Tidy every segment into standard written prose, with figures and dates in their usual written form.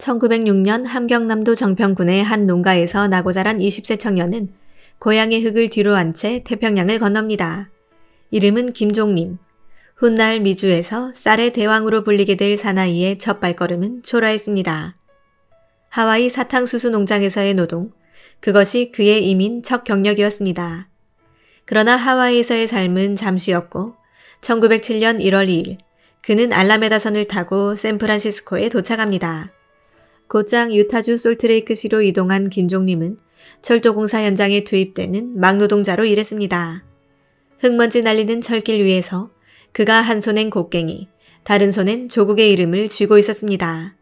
1906년 함경남도 정평군의 한 농가에서 나고 자란 20세 청년은 고향의 흙을 뒤로 한 채 태평양을 건넙니다. 이름은 김종림. 훗날 미주에서 쌀의 대왕으로 불리게 될 사나이의 첫 발걸음은 초라했습니다. 하와이 사탕수수 농장에서의 노동, 그것이 그의 이민 첫 경력이었습니다. 그러나 하와이에서의 삶은 잠시였고 1907년 1월 2일 그는 알라메다선을 타고 샌프란시스코에 도착합니다. 곧장 유타주 솔트레이크시로 이동한 김종림은 철도공사 현장에 투입되는 막노동자로 일했습니다. 흙먼지 날리는 철길 위에서 그가 한 손엔 곡괭이, 다른 손엔 조국의 이름을 쥐고 있었습니다.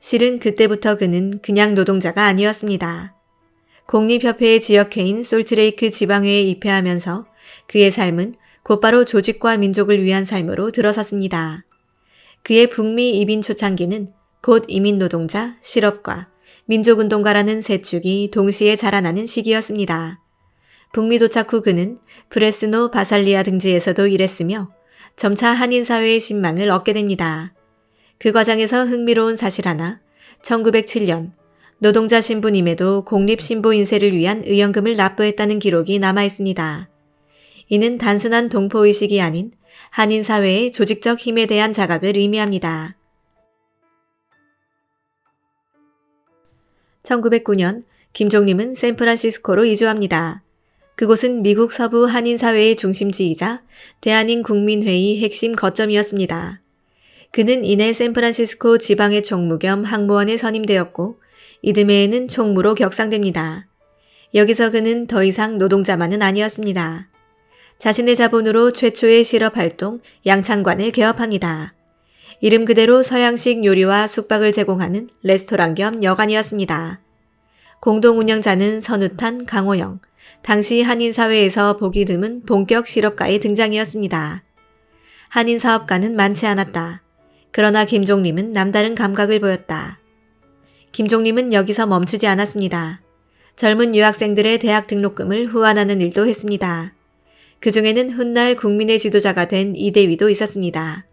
실은 그때부터 그는 그냥 노동자가 아니었습니다. 공립협회의 지역회인 솔트레이크 지방회에 입회하면서 그의 삶은 곧바로 조직과 민족을 위한 삶으로 들어섰습니다. 그의 북미 이민 초창기는 곧 이민노동자, 실업가, 민족운동가라는 세 축이 동시에 자라나는 시기였습니다. 북미 도착 후 그는 프레스노 바살리아 등지에서도 일했으며 점차 한인사회의 신망을 얻게 됩니다. 그 과정에서 흥미로운 사실 하나, 1907년 노동자 신분임에도 공립신부 인쇄를 위한 의연금을 납부했다는 기록이 남아있습니다. 이는 단순한 동포의식이 아닌 한인사회의 조직적 힘에 대한 자각을 의미합니다. 1909년 김종림은 샌프란시스코로 이주합니다. 그곳은 미국 서부 한인사회의 중심지이자 대한인국민회의 핵심 거점이었습니다. 그는 이내 샌프란시스코 지방의 총무 겸 항무원에 선임되었고 이듬해에는 총무로 격상됩니다. 여기서 그는 더 이상 노동자만은 아니었습니다. 자신의 자본으로 최초의 실업활동 양창관을 개업합니다. 이름 그대로 서양식 요리와 숙박을 제공하는 레스토랑 겸 여관이었습니다. 공동 운영자는 선우탄 강호영, 당시 한인사회에서 보기 드문 본격 실업가의 등장이었습니다. 한인사업가는 많지 않았다. 그러나 김종림은 남다른 감각을 보였다. 김종림은 여기서 멈추지 않았습니다. 젊은 유학생들의 대학 등록금을 후원하는 일도 했습니다. 그 중에는 훗날 국민의 지도자가 된 이대위도 있었습니다.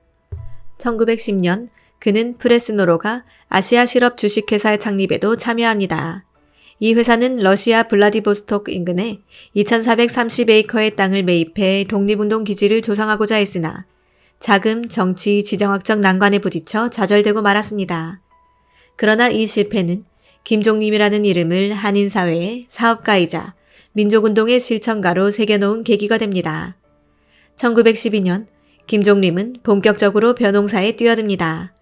1910년 그는 프레스노로가 아시아 실업 주식회사의 창립에도 참여합니다. 이 회사는 러시아 블라디보스토크 인근에 2430에이커의 땅을 매입해 독립운동 기지를 조성하고자 했으나 자금, 정치, 지정학적 난관에 부딪혀 좌절되고 말았습니다. 그러나 이 실패는 김종림이라는 이름을 한인사회의 사업가이자 민족운동의 실천가로 새겨놓은 계기가 됩니다. 1912년 김종림은 본격적으로 벼농사에 뛰어듭니다.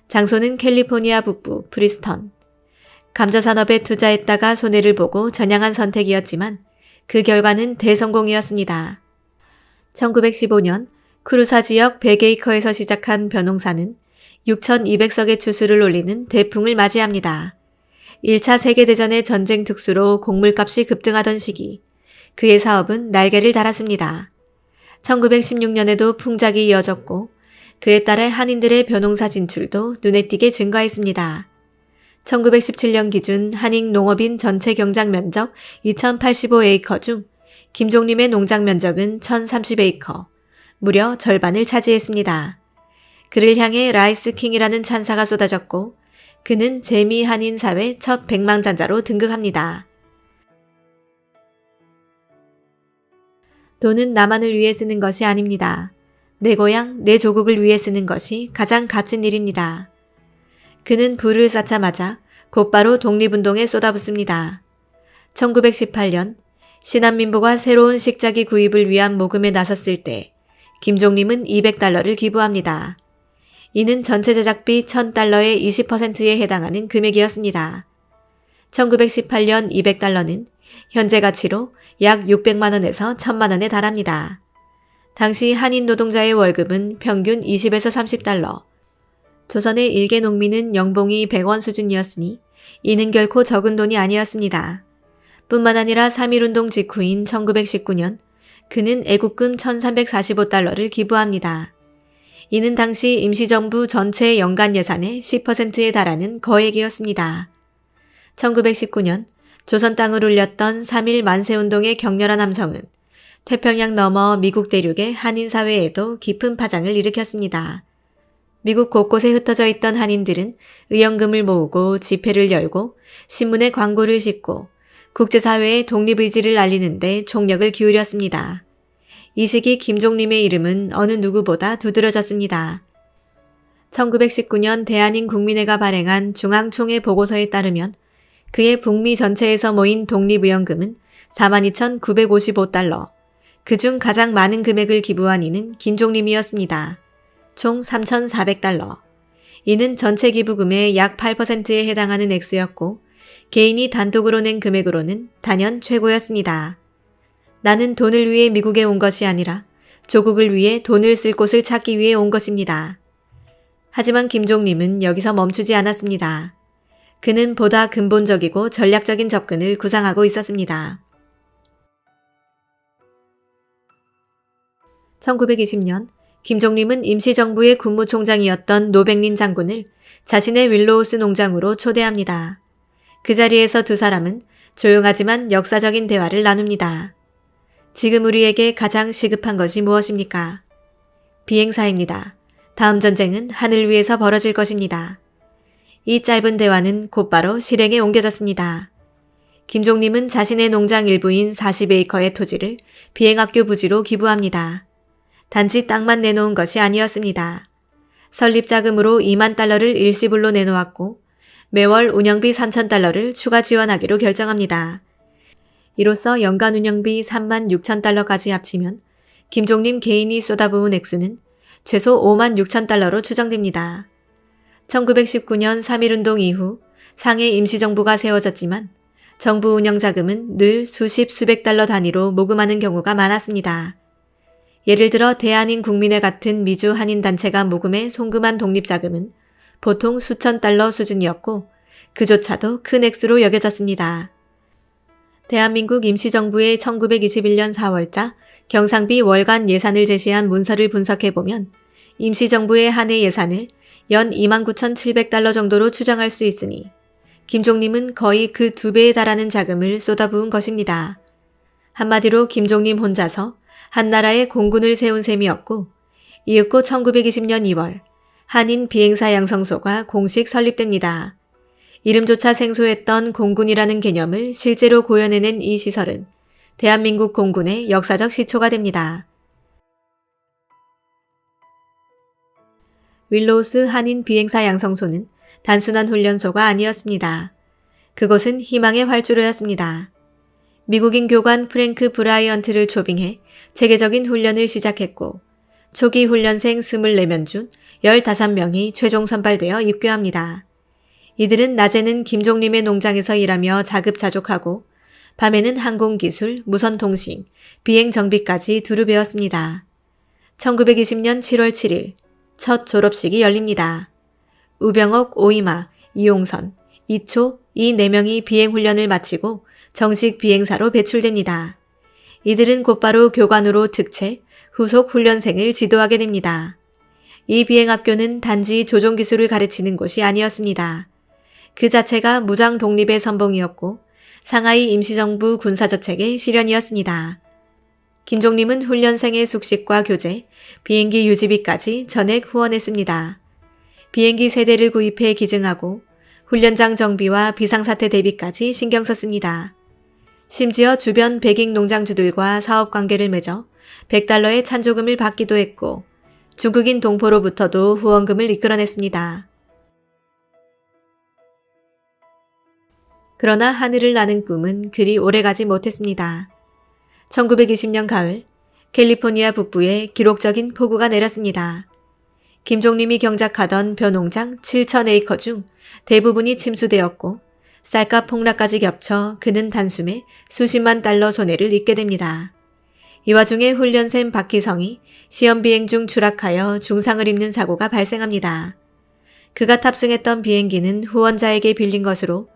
장소는 캘리포니아 북부 프리스턴. 감자산업에 투자했다가 손해를 보고 전향한 선택이었지만 그 결과는 대성공이었습니다. 1915년 크루사 지역 100에이커에서 시작한 벼농사는 6,200석의 추수를 올리는 대풍을 맞이합니다. 1차 세계대전의 전쟁 특수로 곡물값이 급등하던 시기, 그의 사업은 날개를 달았습니다. 1916년에도 풍작이 이어졌고 그에 따라 한인들의 벼농사 진출도 눈에 띄게 증가했습니다. 1917년 기준 한인 농업인 전체 경작 면적 2,085에이커 중 김종림의 농장 면적은 1,030에이커, 무려 절반을 차지했습니다. 그를 향해 라이스킹이라는 찬사가 쏟아졌고 그는 재미 한인 사회 첫 백망장자로 등극합니다. 돈은 나만을 위해 쓰는 것이 아닙니다. 내 고향, 내 조국을 위해 쓰는 것이 가장 값진 일입니다. 그는 불을 쌓자마자 곧바로 독립운동에 쏟아붓습니다. 1918년 신한민보가 새로운 식자기 구입을 위한 모금에 나섰을 때 김종림은 200달러를 기부합니다. 이는 전체 제작비 1,000달러의 20%에 해당하는 금액이었습니다. 1918년 200달러는 현재 가치로 약 600만 원에서 1,000만 원에 달합니다. 당시 한인 노동자의 월급은 평균 20에서 30달러. 조선의 일개 농민은 연봉이 100원 수준이었으니 이는 결코 적은 돈이 아니었습니다. 뿐만 아니라 3.1운동 직후인 1919년 그는 애국금 1,345달러를 기부합니다. 이는 당시 임시정부 전체 연간 예산의 10%에 달하는 거액이었습니다. 1919년 조선 땅을 울렸던 3.1 만세운동의 격렬한 함성은 태평양 너머 미국 대륙의 한인사회에도 깊은 파장을 일으켰습니다. 미국 곳곳에 흩어져 있던 한인들은 의연금을 모으고 집회를 열고 신문에 광고를 싣고 국제사회의 독립의지를 알리는데 총력을 기울였습니다. 이 시기 김종림의 이름은 어느 누구보다 두드러졌습니다. 1919년 대한인국민회가 발행한 중앙총회 보고서에 따르면 그의 북미 전체에서 모인 독립의연금은 42,955달러, 그중 가장 많은 금액을 기부한 이는 김종림이었습니다. 총 3,400달러. 이는 전체 기부금의 약 8%에 해당하는 액수였고 개인이 단독으로 낸 금액으로는 단연 최고였습니다. 나는 돈을 위해 미국에 온 것이 아니라 조국을 위해 돈을 쓸 곳을 찾기 위해 온 것입니다. 하지만 김종림은 여기서 멈추지 않았습니다. 그는 보다 근본적이고 전략적인 접근을 구상하고 있었습니다. 1920년 김종림은 임시정부의 국무총장이었던 노백린 장군을 자신의 윌로우스 농장으로 초대합니다. 그 자리에서 두 사람은 조용하지만 역사적인 대화를 나눕니다. 지금 우리에게 가장 시급한 것이 무엇입니까? 비행사입니다. 다음 전쟁은 하늘 위에서 벌어질 것입니다. 이 짧은 대화는 곧바로 실행에 옮겨졌습니다. 김종림은 자신의 농장 일부인 40에이커의 토지를 비행학교 부지로 기부합니다. 단지 땅만 내놓은 것이 아니었습니다. 설립자금으로 2만 달러를 일시불로 내놓았고 매월 운영비 3,000달러를 추가 지원하기로 결정합니다. 이로써 연간 운영비 3만 6천 달러까지 합치면 김종림 개인이 쏟아부은 액수는 최소 5만 6천 달러로 추정됩니다. 1919년 3.1운동 이후 상해 임시정부가 세워졌지만 정부 운영 자금은 늘 수십 수백 달러 단위로 모금하는 경우가 많았습니다. 예를 들어 대한인국민회 같은 미주 한인단체가 모금해 송금한 독립자금은 보통 수천 달러 수준이었고 그조차도 큰 액수로 여겨졌습니다. 대한민국 임시정부의 1921년 4월자 경상비 월간 예산을 제시한 문서를 분석해보면 임시정부의 한 해 예산을 연 29,700달러 정도로 추정할 수 있으니 김종림은 거의 그 2배에 달하는 자금을 쏟아부은 것입니다. 한마디로 김종림 혼자서 한 나라의 공군을 세운 셈이었고 이윽고 1920년 2월 한인 비행사 양성소가 공식 설립됩니다. 이름조차 생소했던 공군이라는 개념을 실제로 고연해낸 이 시설은 대한민국 공군의 역사적 시초가 됩니다. 윌로우스 한인 비행사 양성소는 단순한 훈련소가 아니었습니다. 그곳은 희망의 활주로였습니다. 미국인 교관 프랭크 브라이언트를 초빙해 체계적인 훈련을 시작했고 초기 훈련생 24명 중 15명이 최종 선발되어 입교합니다. 이들은 낮에는 김종림의 농장에서 일하며 자급자족하고 밤에는 항공기술, 무선통신, 비행정비까지 두루 배웠습니다. 1920년 7월 7일 첫 졸업식이 열립니다. 우병옥, 오이마, 이용선, 이초 이 4명이 비행훈련을 마치고 정식 비행사로 배출됩니다. 이들은 곧바로 교관으로 특채, 후속 훈련생을 지도하게 됩니다. 이 비행학교는 단지 조종기술을 가르치는 곳이 아니었습니다. 그 자체가 무장 독립의 선봉이었고 상하이 임시정부 군사저책의 실현이었습니다. 김종림은 훈련생의 숙식과 교재, 비행기 유지비까지 전액 후원했습니다. 비행기 세대를 구입해 기증하고 훈련장 정비와 비상사태 대비까지 신경 썼습니다. 심지어 주변 백인 농장주들과 사업관계를 맺어 100달러의 찬조금을 받기도 했고 중국인 동포로부터도 후원금을 이끌어냈습니다. 그러나 하늘을 나는 꿈은 그리 오래가지 못했습니다. 1920년 가을 캘리포니아 북부에 기록적인 폭우가 내렸습니다. 김종림이 경작하던 벼농장 7,000에이커 중 대부분이 침수되었고 쌀값 폭락까지 겹쳐 그는 단숨에 수십만 달러 손해를 입게 됩니다. 이 와중에 훈련생 박희성이 시험비행 중 추락하여 중상을 입는 사고가 발생합니다. 그가 탑승했던 비행기는 후원자에게 빌린 것으로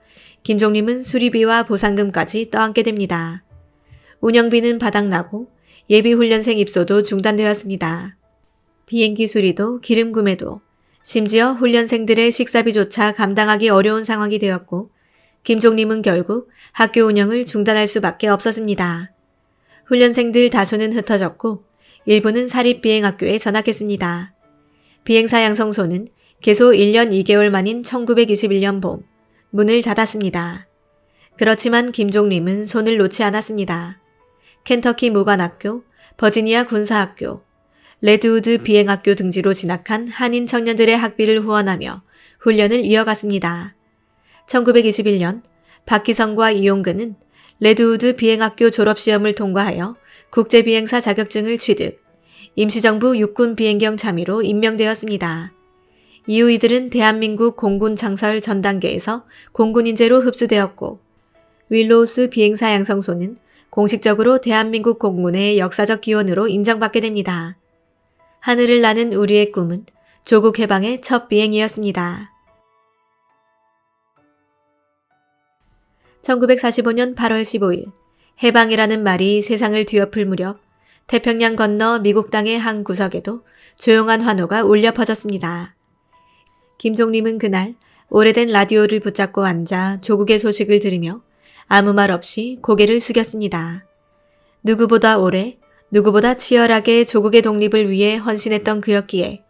김종림은 수리비와 보상금까지 떠안게 됩니다. 운영비는 바닥나고 예비훈련생 입소도 중단되었습니다. 비행기 수리도 기름 구매도 심지어 훈련생들의 식사비조차 감당하기 어려운 상황이 되었고 김종림은 결국 학교 운영을 중단할 수밖에 없었습니다. 훈련생들 다수는 흩어졌고 일부는 사립비행학교에 전학했습니다. 비행사 양성소는 개소 1년 2개월 만인 1921년 봄 문을 닫았습니다. 그렇지만 김종림은 손을 놓지 않았습니다. 켄터키 무관학교, 버지니아 군사학교, 레드우드 비행학교 등지로 진학한 한인 청년들의 학비를 후원하며 훈련을 이어갔습니다. 1921년 박기성과 이용근은 레드우드 비행학교 졸업시험을 통과하여 국제비행사 자격증을 취득, 임시정부 육군 비행경 참의로 임명되었습니다. 이후 이들은 대한민국 공군 창설 전 단계에서 공군 인재로 흡수되었고, 윌로우스 비행사 양성소는 공식적으로 대한민국 공군의 역사적 기원으로 인정받게 됩니다. 하늘을 나는 우리의 꿈은 조국 해방의 첫 비행이었습니다. 1945년 8월 15일 해방이라는 말이 세상을 뒤엎을 무렵 태평양 건너 미국 땅의 한 구석에도 조용한 환호가 울려 퍼졌습니다. 김종림은 그날 오래된 라디오를 붙잡고 앉아 조국의 소식을 들으며 아무 말 없이 고개를 숙였습니다. 누구보다 오래, 누구보다 치열하게 조국의 독립을 위해 헌신했던 그였기에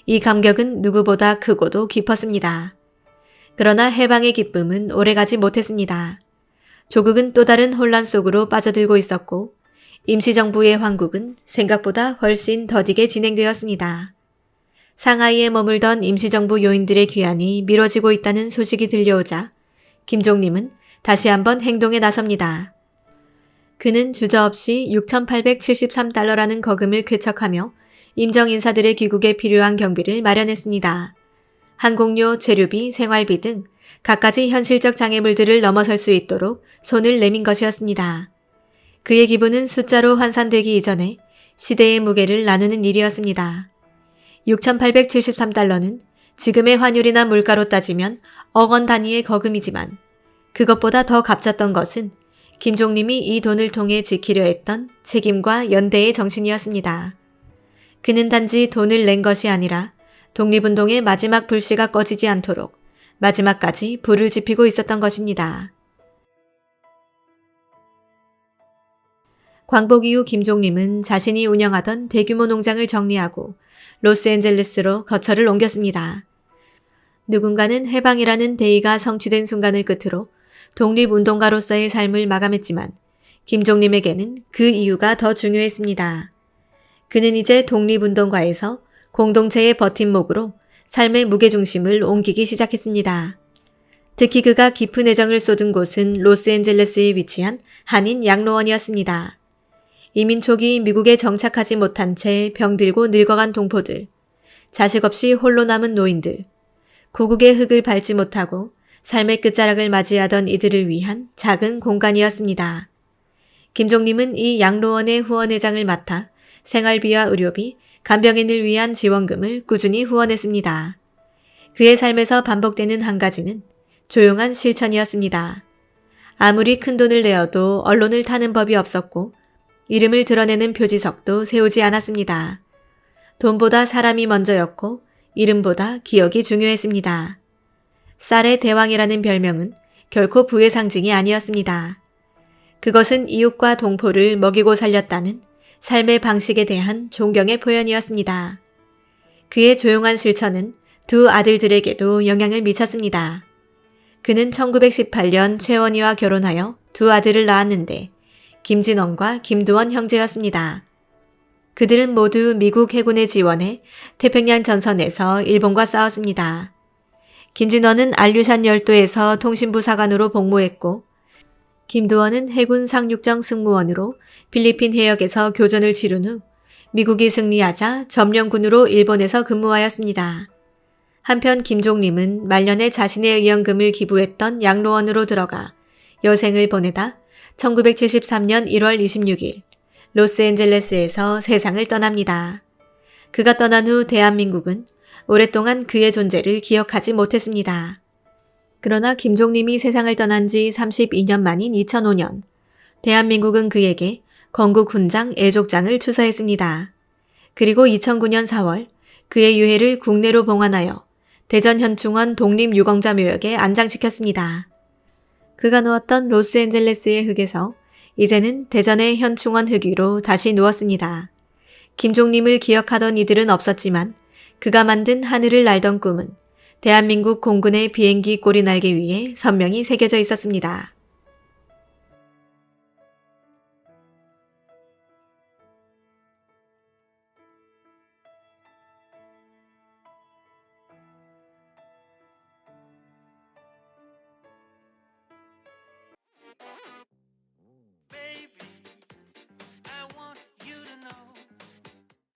이 감격은 누구보다 크고도 깊었습니다. 그러나 해방의 기쁨은 오래가지 못했습니다. 조국은 또 다른 혼란 속으로 빠져들고 있었고 임시정부의 황국은 생각보다 훨씬 더디게 진행되었습니다. 상하이에 머물던 임시정부 요인들의 귀환이 미뤄지고 있다는 소식이 들려오자 김종림은 다시 한번 행동에 나섭니다. 그는 주저없이 6,873달러라는 거금을 쾌척하며 임정 인사들의 귀국에 필요한 경비를 마련했습니다. 항공료, 재료비, 생활비 등 갖가지 현실적 장애물들을 넘어설 수 있도록 손을 내민 것이었습니다. 그의 기분은 숫자로 환산되기 이전에 시대의 무게를 나누는 일이었습니다. 6,873달러는 지금의 환율이나 물가로 따지면 억 원 단위의 거금이지만 그것보다 더 값졌던 것은 김종림이 이 돈을 통해 지키려 했던 책임과 연대의 정신이었습니다. 그는 단지 돈을 낸 것이 아니라 독립운동의 마지막 불씨가 꺼지지 않도록 마지막까지 불을 지피고 있었던 것입니다. 광복 이후 김종림은 자신이 운영하던 대규모 농장을 정리하고 로스앤젤레스로 거처를 옮겼습니다. 누군가는 해방이라는 대의가 성취된 순간을 끝으로 독립운동가로서의 삶을 마감했지만 김종림에게는 그 이유가 더 중요했습니다. 그는 이제 독립운동가에서 공동체의 버팀목으로 삶의 무게중심을 옮기기 시작했습니다. 특히 그가 깊은 애정을 쏟은 곳은 로스앤젤레스에 위치한 한인 양로원이었습니다. 이민 초기 미국에 정착하지 못한 채 병들고 늙어간 동포들, 자식 없이 홀로 남은 노인들, 고국의 흙을 밟지 못하고 삶의 끝자락을 맞이하던 이들을 위한 작은 공간이었습니다. 김종림은 이 양로원의 후원회장을 맡아 생활비와 의료비, 간병인을 위한 지원금을 꾸준히 후원했습니다. 그의 삶에서 반복되는 한 가지는 조용한 실천이었습니다. 아무리 큰 돈을 내어도 언론을 타는 법이 없었고 이름을 드러내는 표지석도 세우지 않았습니다. 돈보다 사람이 먼저였고 이름보다 기억이 중요했습니다. 쌀의 대왕이라는 별명은 결코 부의 상징이 아니었습니다. 그것은 이웃과 동포를 먹이고 살렸다는 삶의 방식에 대한 존경의 표현이었습니다. 그의 조용한 실천은 두 아들들에게도 영향을 미쳤습니다. 그는 1918년 최원희와 결혼하여 두 아들을 낳았는데 김진원과 김두원 형제였습니다. 그들은 모두 미국 해군의 지원에 태평양 전선에서 일본과 싸웠습니다. 김진원은 알류산 열도에서 통신부 사관으로 복무했고 김두원은 해군 상륙정 승무원으로 필리핀 해역에서 교전을 치른 후 미국이 승리하자 점령군으로 일본에서 근무하였습니다. 한편 김종림은 말년에 자신의 의연금을 기부했던 양로원으로 들어가 여생을 보내다 1973년 1월 26일 로스앤젤레스에서 세상을 떠납니다. 그가 떠난 후 대한민국은 오랫동안 그의 존재를 기억하지 못했습니다. 그러나 김종림이 세상을 떠난 지 32년 만인 2005년, 대한민국은 그에게 건국훈장 애족장을 추서했습니다. 그리고 2009년 4월 그의 유해를 국내로 봉환하여 대전현충원 독립유공자묘역에 안장시켰습니다. 그가 누웠던 로스앤젤레스의 흙에서 이제는 대전의 현충원 흙 위로 다시 누웠습니다. 김종림을 기억하던 이들은 없었지만 그가 만든 하늘을 날던 꿈은 대한민국 공군의 비행기 꼬리 날개 위에 선명히 새겨져 있었습니다.